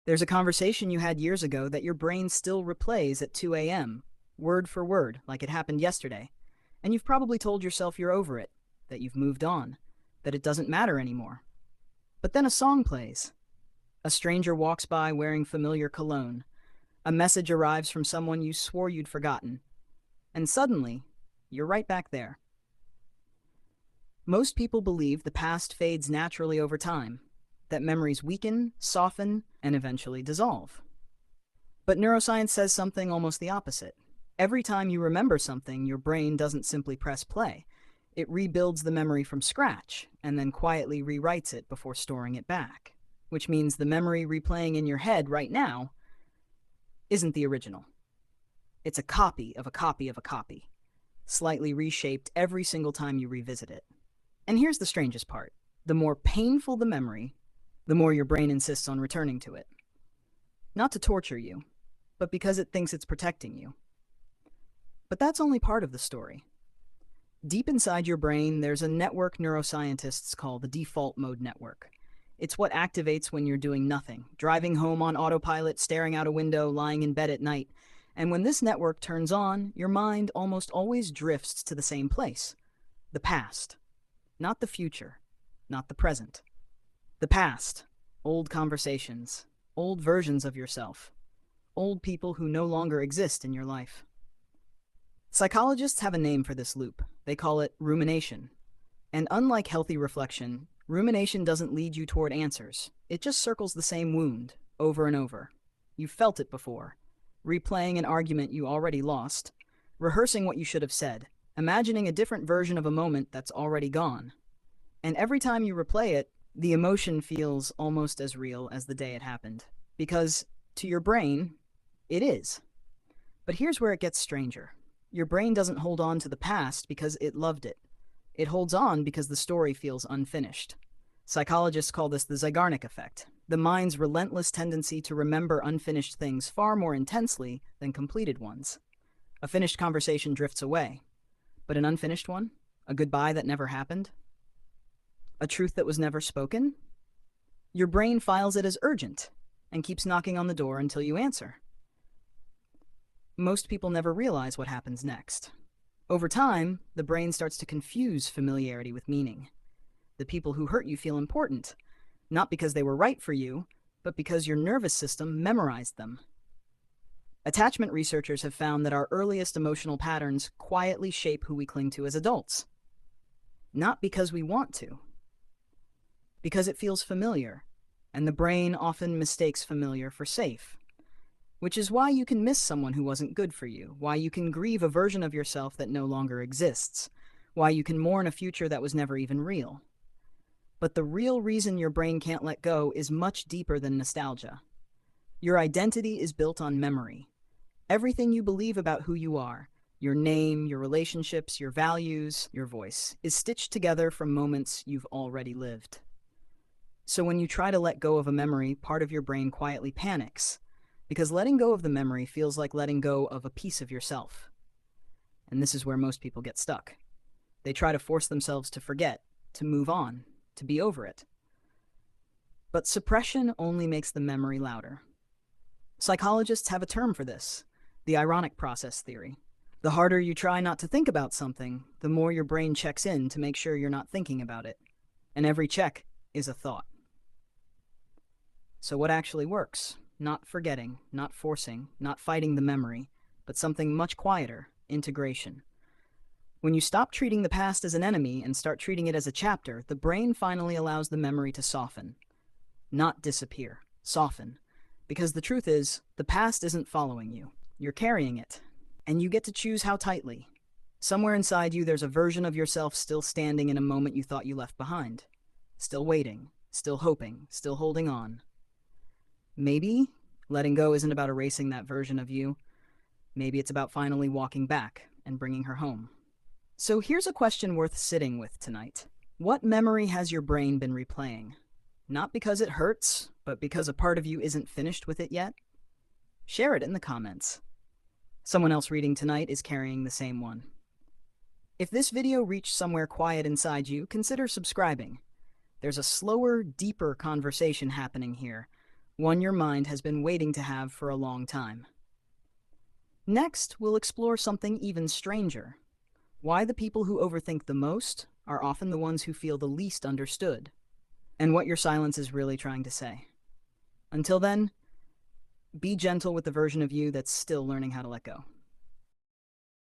There's a conversation you had years ago that your brain still replays at 2 a.m., word for word, like it happened yesterday. And you've probably told yourself you're over it, that you've moved on, that it doesn't matter anymore. But then a song plays. A stranger walks by wearing familiar cologne. A message arrives from someone you swore you'd forgotten. And suddenly, you're right back there. Most people believe the past fades naturally over time, that memories weaken, soften, and eventually dissolve. But neuroscience says something almost the opposite. Every time you remember something, your brain doesn't simply press play. It rebuilds the memory from scratch and then quietly rewrites it before storing it back, which means the memory replaying in your head right now isn't the original. It's a copy of a copy of a copy, slightly reshaped every single time you revisit it. And here's the strangest part. The more painful the memory, the more your brain insists on returning to it. Not to torture you, but because it thinks it's protecting you. But that's only part of the story. Deep inside your brain, there's a network neuroscientists call the default mode network. It's what activates when you're doing nothing, driving home on autopilot, staring out a window, lying in bed at night. And when this network turns on, your mind almost always drifts to the same place. The past. Not the future. Not the present. The past. Old conversations. Old versions of yourself. Old people who no longer exist in your life. Psychologists have a name for this loop. They call it rumination. And unlike healthy reflection, rumination doesn't lead you toward answers. It just circles the same wound, over and over. You've felt it before. Replaying an argument you already lost. Rehearsing what you should have said. Imagining a different version of a moment that's already gone. And every time you replay it, the emotion feels almost as real as the day it happened. Because, to your brain, it is. But here's where it gets stranger. Your brain doesn't hold on to the past because it loved it. It holds on because the story feels unfinished. Psychologists call this the Zeigarnik Effect, the mind's relentless tendency to remember unfinished things far more intensely than completed ones. A finished conversation drifts away, but an unfinished one? A goodbye that never happened? A truth that was never spoken? Your brain files it as urgent and keeps knocking on the door until you answer. Most people never realize what happens next. Over time, the brain starts to confuse familiarity with meaning. The people who hurt you feel important, not because they were right for you, but because your nervous system memorized them. Attachment researchers have found that our earliest emotional patterns quietly shape who we cling to as adults. Not because we want to, because it feels familiar, and the brain often mistakes familiar for safe. Which is why you can miss someone who wasn't good for you, why you can grieve a version of yourself that no longer exists, why you can mourn a future that was never even real. But the real reason your brain can't let go is much deeper than nostalgia. Your identity is built on memory. Everything you believe about who you are, your name, your relationships, your values, your voice, is stitched together from moments you've already lived. So when you try to let go of a memory, part of your brain quietly panics, because letting go of the memory feels like letting go of a piece of yourself. And this is where most people get stuck. They try to force themselves to forget, to move on, to be over it. But suppression only makes the memory louder. Psychologists have a term for this, the ironic process theory. The harder you try not to think about something, the more your brain checks in to make sure you're not thinking about it. And every check is a thought. So what actually works? Not forgetting, not forcing, not fighting the memory, but something much quieter, integration. When you stop treating the past as an enemy and start treating it as a chapter, the brain finally allows the memory to soften. Not disappear, soften. Because the truth is, the past isn't following you. You're carrying it. And you get to choose how tightly. Somewhere inside you, there's a version of yourself still standing in a moment you thought you left behind. Still waiting, still hoping, still holding on. Maybe letting go isn't about erasing that version of you. Maybe it's about finally walking back and bringing her home. So here's a question worth sitting with tonight. What memory has your brain been replaying? Not because it hurts, but because a part of you isn't finished with it yet? Share it in the comments. Someone else reading tonight is carrying the same one. If this video reached somewhere quiet inside you, consider subscribing. There's a slower, deeper conversation happening here, one your mind has been waiting to have for a long time. Next, we'll explore something even stranger: why the people who overthink the most are often the ones who feel the least understood, and what your silence is really trying to say. Until then, be gentle with the version of you that's still learning how to let go.